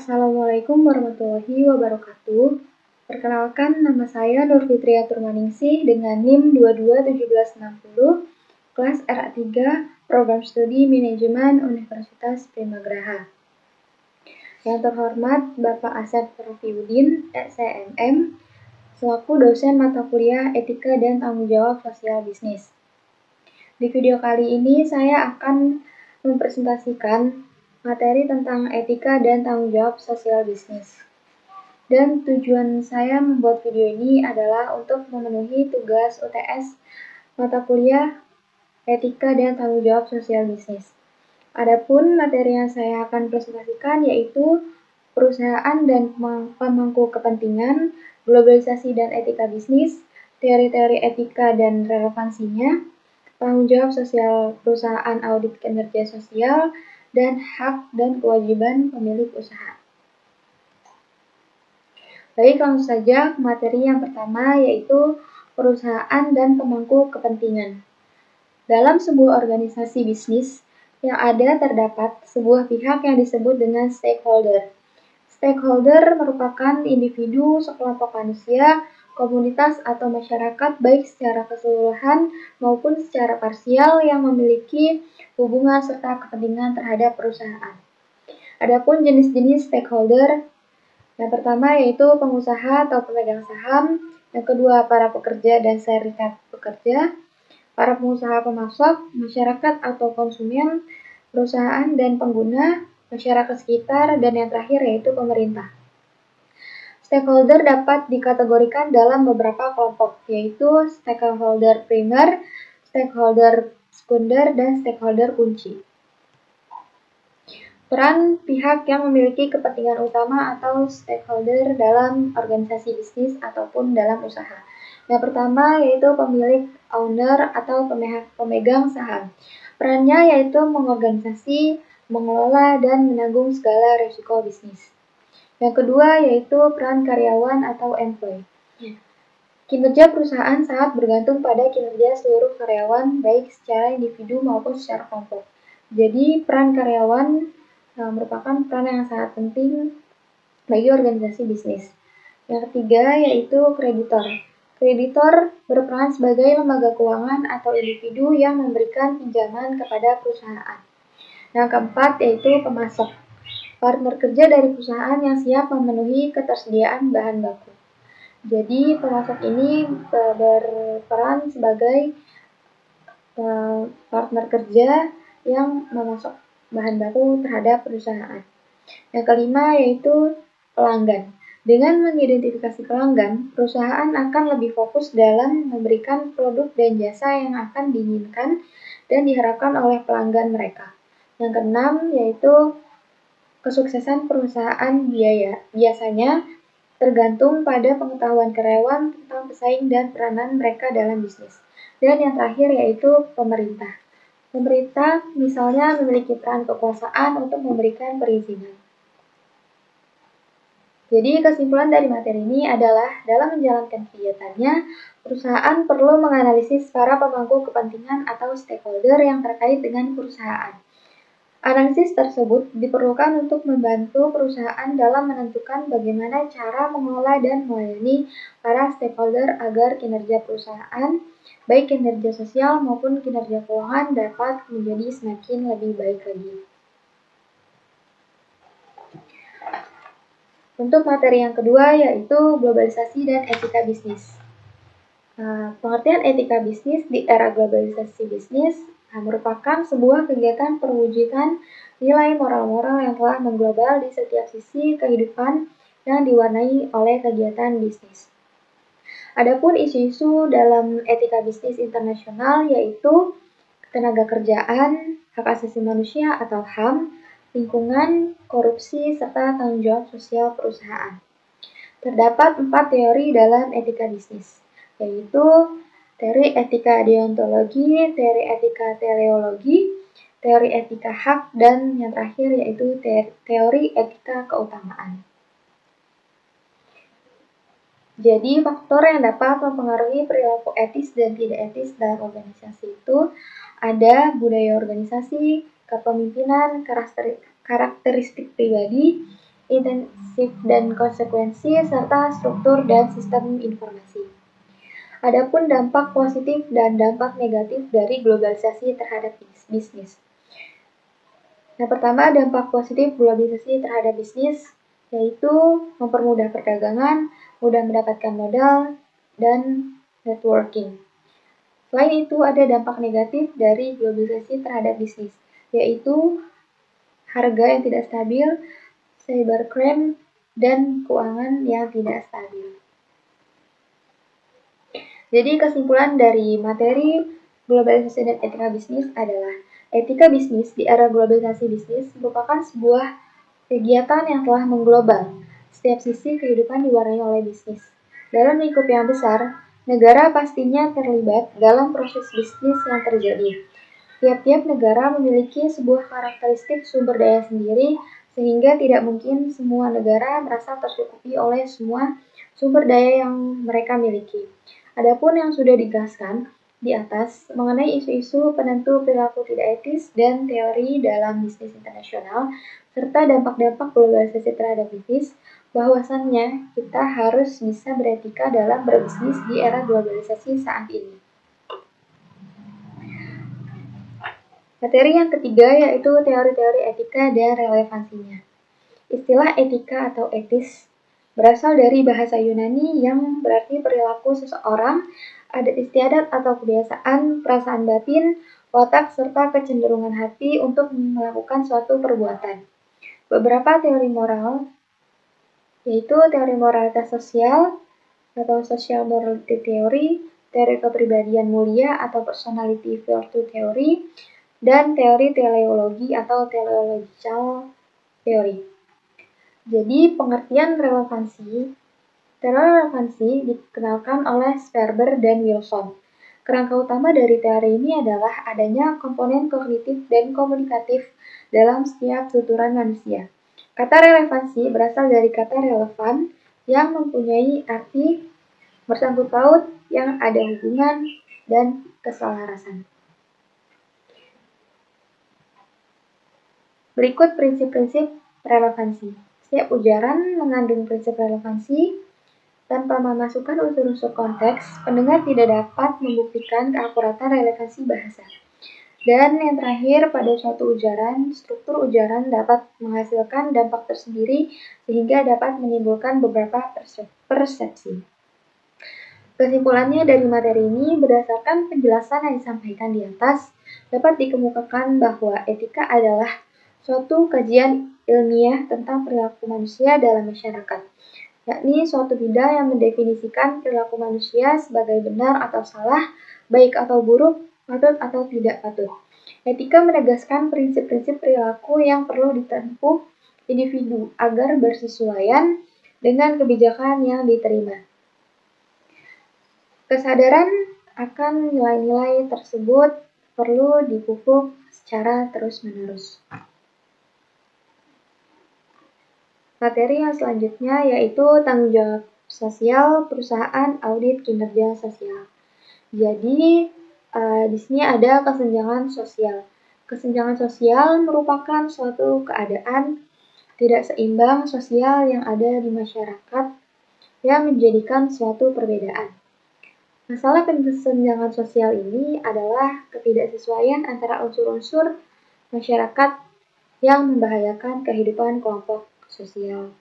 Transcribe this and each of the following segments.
Assalamualaikum warahmatullahi wabarakatuh. Perkenalkan, nama saya Nur Fitria Turmaningsih dengan NIM 221760, kelas RA3, Program Studi Manajemen Universitas Primagraha. Yang terhormat Bapak Asep Rafiuddin, SCMM, selaku dosen mata kuliah Etika dan Tanggung Jawab Sosial Bisnis. Di video kali ini saya akan mempresentasikan materi tentang etika dan tanggung jawab sosial bisnis. Dan tujuan saya membuat video ini adalah untuk memenuhi tugas UTS mata kuliah etika dan tanggung jawab sosial bisnis. Adapun materi yang saya akan presentasikan yaitu perusahaan dan pemangku kepentingan, globalisasi dan etika bisnis, teori-teori etika dan relevansinya, tanggung jawab sosial perusahaan audit kinerja sosial, dan hak dan kewajiban pemilik usaha. Baik, langsung saja ke materi yang pertama yaitu perusahaan dan pemangku kepentingan. Dalam sebuah organisasi bisnis yang ada terdapat sebuah pihak yang disebut dengan stakeholder. Stakeholder merupakan individu, sekelompok manusia, komunitas atau masyarakat baik secara keseluruhan maupun secara parsial yang memiliki hubungan serta kepentingan terhadap perusahaan. Adapun jenis-jenis stakeholder, yang pertama yaitu pengusaha atau pemegang saham, yang kedua para pekerja dan serikat pekerja, para pengusaha pemasok, masyarakat atau konsumen, perusahaan dan pengguna, masyarakat sekitar, dan yang terakhir yaitu pemerintah. Stakeholder dapat dikategorikan dalam beberapa kelompok, yaitu stakeholder primer, stakeholder sekunder, dan stakeholder kunci. Peran pihak yang memiliki kepentingan utama atau stakeholder dalam organisasi bisnis ataupun dalam usaha. Yang pertama yaitu pemilik owner atau pemegang saham. Perannya yaitu mengorganisasi, mengelola, dan menanggung segala risiko bisnis. Yang kedua yaitu peran karyawan atau employee. Kinerja perusahaan sangat bergantung pada kinerja seluruh karyawan baik secara individu maupun secara kelompok. Jadi peran karyawan merupakan peran yang sangat penting bagi organisasi bisnis. Yang ketiga yaitu kreditor. Kreditor berperan sebagai lembaga keuangan atau individu yang memberikan pinjaman kepada perusahaan. Yang keempat yaitu pemasok. Partner kerja dari perusahaan yang siap memenuhi ketersediaan bahan baku. Jadi pemasok ini berperan sebagai partner kerja yang memasok bahan baku terhadap perusahaan. Yang kelima yaitu pelanggan. Dengan mengidentifikasi pelanggan, perusahaan akan lebih fokus dalam memberikan produk dan jasa yang akan diinginkan dan diharapkan oleh pelanggan mereka. Yang keenam yaitu kesuksesan perusahaan biasanya tergantung pada pengetahuan karyawan tentang pesaing dan peranan mereka dalam bisnis. Dan yang terakhir yaitu pemerintah. Pemerintah misalnya memiliki peran kekuasaan untuk memberikan perizinan. Jadi kesimpulan dari materi ini adalah dalam menjalankan kegiatannya, perusahaan perlu menganalisis para pemangku kepentingan atau stakeholder yang terkait dengan perusahaan. Analisis tersebut diperlukan untuk membantu perusahaan dalam menentukan bagaimana cara mengelola dan melayani para stakeholder agar kinerja perusahaan, baik kinerja sosial maupun kinerja keuangan dapat menjadi semakin lebih baik lagi. Untuk materi yang kedua yaitu globalisasi dan etika bisnis. Pengertian etika bisnis di era globalisasi bisnis merupakan sebuah kegiatan perwujudan nilai moral-moral yang telah mengglobal di setiap sisi kehidupan yang diwarnai oleh kegiatan bisnis. Adapun isu-isu dalam etika bisnis internasional yaitu ketenaga kerjaan, hak asasi manusia atau HAM, lingkungan, korupsi, serta tanggung jawab sosial perusahaan. Terdapat 4 teori dalam etika bisnis, yaitu teori etika deontologi, teori etika teleologi, teori etika hak, dan yang terakhir yaitu teori etika keutamaan. Jadi faktor yang dapat mempengaruhi perilaku etis dan tidak etis dalam organisasi itu ada budaya organisasi, kepemimpinan, karakteristik pribadi, intensif dan konsekuensi, serta struktur dan sistem informasi. Adapun dampak positif dan dampak negatif dari globalisasi terhadap bisnis. Yang pertama, dampak positif globalisasi terhadap bisnis, yaitu mempermudah perdagangan, mudah mendapatkan modal, dan networking. Selain itu, ada dampak negatif dari globalisasi terhadap bisnis, yaitu harga yang tidak stabil, cybercrime, dan keuangan yang tidak stabil. Jadi kesimpulan dari materi globalisasi dan etika bisnis adalah etika bisnis di era globalisasi bisnis merupakan sebuah kegiatan yang telah mengglobal. Setiap sisi kehidupan diwarnai oleh bisnis. Dalam lingkup yang besar, negara pastinya terlibat dalam proses bisnis yang terjadi. Tiap-tiap negara memiliki sebuah karakteristik sumber daya sendiri, sehingga tidak mungkin semua negara merasa tercukupi oleh semua sumber daya yang mereka miliki. Adapun yang sudah dijelaskan di atas mengenai isu-isu penentu perilaku tidak etis dan teori dalam bisnis internasional, serta dampak-dampak globalisasi terhadap bisnis, bahwasannya kita harus bisa beretika dalam berbisnis di era globalisasi saat ini. Materi yang ketiga yaitu teori-teori etika dan relevansinya. Istilah etika atau etis berasal dari bahasa Yunani yang berarti perilaku seseorang, adat istiadat atau kebiasaan, perasaan batin, watak, serta kecenderungan hati untuk melakukan suatu perbuatan. Beberapa teori moral, yaitu teori moralitas sosial atau social morality theory, teori kepribadian mulia atau personality virtue theory, dan teori teleologi atau teleological theory. Jadi pengertian relevansi dikenalkan oleh Sperber dan Wilson. Kerangka utama dari teori ini adalah adanya komponen kognitif dan komunikatif dalam setiap tuturan manusia. Kata relevansi berasal dari kata relevan yang mempunyai arti bersangkut paut yang ada hubungan dan keselarasan. Berikut prinsip-prinsip relevansi. Setiap ujaran mengandung prinsip relevansi. Tanpa memasukkan unsur-unsur konteks, pendengar tidak dapat membuktikan keakuratan relevansi bahasa. Dan yang terakhir, pada suatu ujaran, struktur ujaran dapat menghasilkan dampak tersendiri sehingga dapat menimbulkan beberapa persepsi. Kesimpulannya dari materi ini, berdasarkan penjelasan yang disampaikan di atas, dapat dikemukakan bahwa etika adalah suatu kajian ilmiah tentang perilaku manusia dalam masyarakat, yakni suatu bidang yang mendefinisikan perilaku manusia sebagai benar atau salah, baik atau buruk, patut atau tidak patut. Etika menegaskan prinsip-prinsip perilaku yang perlu ditempuh individu agar bersesuaian dengan kebijakan yang diterima. Kesadaran akan nilai-nilai tersebut perlu dipupuk secara terus-menerus. Materi yang selanjutnya yaitu tanggung jawab sosial perusahaan audit kinerja sosial. Jadi di sini ada kesenjangan sosial. Kesenjangan sosial merupakan suatu keadaan tidak seimbang sosial yang ada di masyarakat yang menjadikan suatu perbedaan. Masalah kesenjangan sosial ini adalah ketidaksesuaian antara unsur-unsur masyarakat yang membahayakan kehidupan kelompok sosial.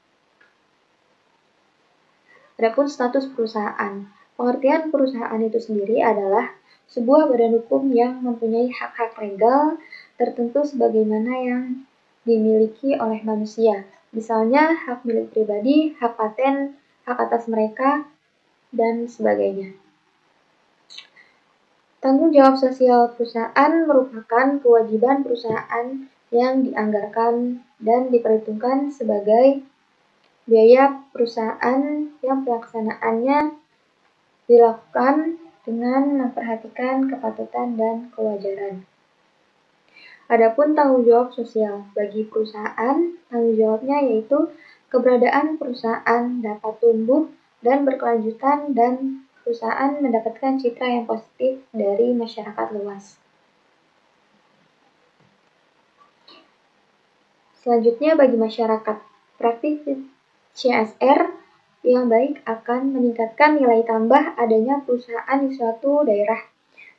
Adapun status perusahaan. Pengertian perusahaan itu sendiri adalah sebuah badan hukum yang mempunyai hak-hak legal tertentu sebagaimana yang dimiliki oleh manusia. Misalnya hak milik pribadi, hak paten, hak atas mereka, dan sebagainya. Tanggung jawab sosial perusahaan merupakan kewajiban perusahaan yang dianggarkan dan diperhitungkan sebagai biaya perusahaan yang pelaksanaannya dilakukan dengan memperhatikan kepatutan dan kewajaran. Adapun tanggung jawab sosial bagi perusahaan, tanggung jawabnya yaitu keberadaan perusahaan dapat tumbuh dan berkelanjutan dan perusahaan mendapatkan citra yang positif dari masyarakat luas. Selanjutnya bagi masyarakat. Praktik CSR yang baik akan meningkatkan nilai tambah adanya perusahaan di suatu daerah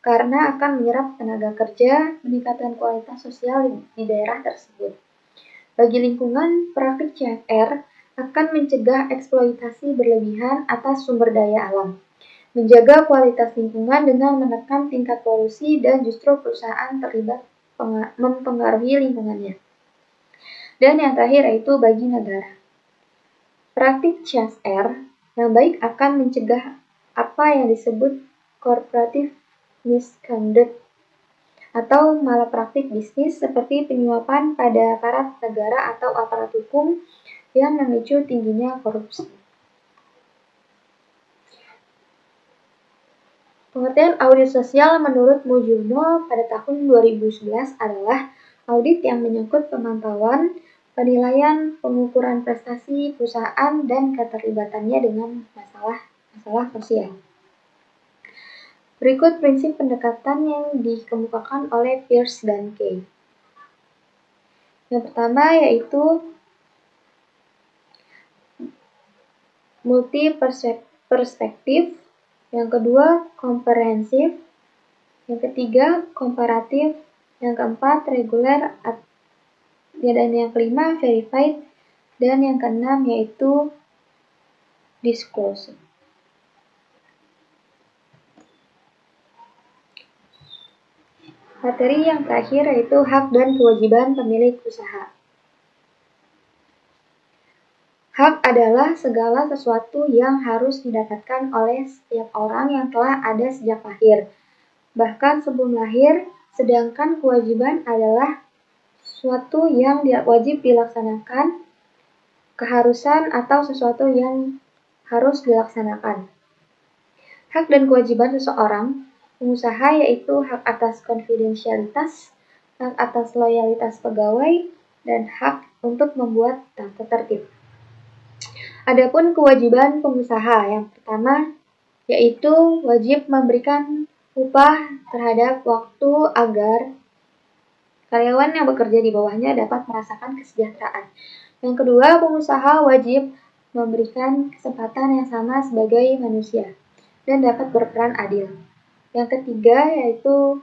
karena akan menyerap tenaga kerja, meningkatkan kualitas sosial di daerah tersebut. Bagi lingkungan, praktik CSR akan mencegah eksploitasi berlebihan atas sumber daya alam, menjaga kualitas lingkungan dengan menekan tingkat polusi dan justru perusahaan terlibat mempengaruhi lingkungannya. Dan yang terakhir yaitu bagi negara. Praktik CSR yang baik akan mencegah apa yang disebut corporative misconduct atau malapraktik bisnis seperti penyuapan pada aparat negara atau aparat hukum yang memicu tingginya korupsi. Pengertian audit sosial menurut Mujurno pada tahun 2011 adalah audit yang menyangkut pemantauan, penilaian, pengukuran prestasi perusahaan, dan keterlibatannya dengan masalah sosial. Berikut prinsip pendekatan yang dikemukakan oleh Pierce dan Kay. Yang pertama yaitu multi-perspektif, yang kedua komprehensif, yang ketiga komparatif, yang keempat reguler, dan yang kelima verified, dan yang keenam yaitu disclosure. Materi yang terakhir yaitu hak dan kewajiban pemilik usaha. Hak adalah segala sesuatu yang harus didapatkan oleh setiap orang yang telah ada sejak lahir, bahkan sebelum lahir, sedangkan kewajiban adalah sesuatu yang wajib dilaksanakan, keharusan atau sesuatu yang harus dilaksanakan. Hak dan kewajiban seseorang pengusaha yaitu hak atas konfidensialitas, hak atas loyalitas pegawai, dan hak untuk membuat tata tertib. Adapun kewajiban pengusaha yang pertama yaitu wajib memberikan upah terhadap waktu agar karyawan yang bekerja di bawahnya dapat merasakan kesejahteraan. Yang kedua, pengusaha wajib memberikan kesempatan yang sama sebagai manusia dan dapat berperan adil. Yang ketiga yaitu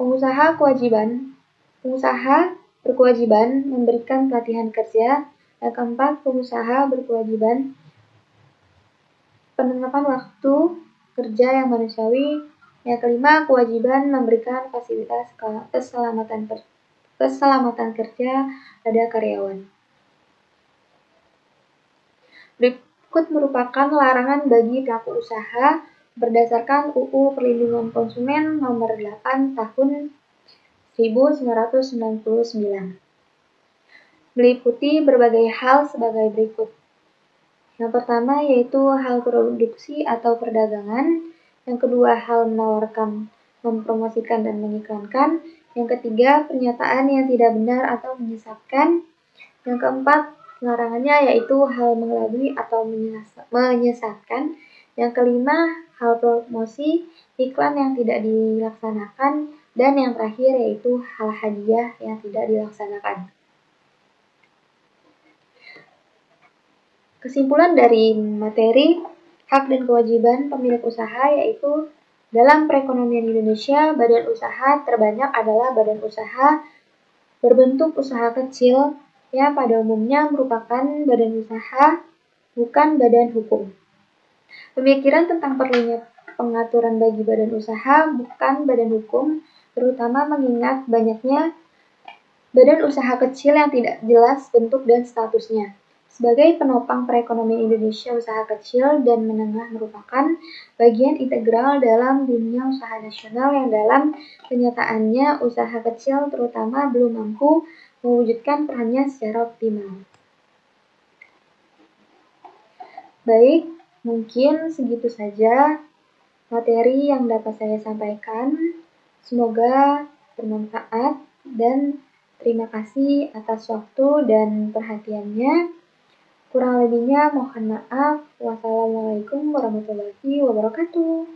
pengusaha berkewajiban memberikan pelatihan kerja. Yang keempat, pengusaha berkewajiban penerapan waktu kerja yang manusiawi. Yang kelima, kewajiban memberikan fasilitas keselamatan kerja pada karyawan. Berikut merupakan larangan bagi pelaku usaha berdasarkan UU Perlindungan Konsumen Nomor 8 Tahun 1999. Meliputi berbagai hal sebagai berikut. Yang pertama yaitu hal produksi atau perdagangan. Yang kedua, hal menawarkan, mempromosikan, dan mengiklankan. Yang ketiga, pernyataan yang tidak benar atau menyesatkan. Yang keempat, larangannya yaitu hal mengelabui atau menyesatkan. Yang kelima, hal promosi, iklan yang tidak dilaksanakan. Dan yang terakhir yaitu hal hadiah yang tidak dilaksanakan. Kesimpulan dari materi hak dan kewajiban pemilik usaha yaitu dalam perekonomian Indonesia, badan usaha terbanyak adalah badan usaha berbentuk usaha kecil yang pada umumnya merupakan badan usaha, bukan badan hukum. Pemikiran tentang perlunya pengaturan bagi badan usaha bukan badan hukum, terutama mengingat banyaknya badan usaha kecil yang tidak jelas bentuk dan statusnya. Sebagai penopang perekonomian Indonesia, usaha kecil dan menengah merupakan bagian integral dalam dunia usaha nasional yang dalam kenyataannya usaha kecil terutama belum mampu mewujudkan perannya secara optimal. Baik, mungkin segitu saja materi yang dapat saya sampaikan. Semoga bermanfaat dan terima kasih atas waktu dan perhatiannya. Kurang lebihnya mohon maaf. Wassalamualaikum warahmatullahi wabarakatuh.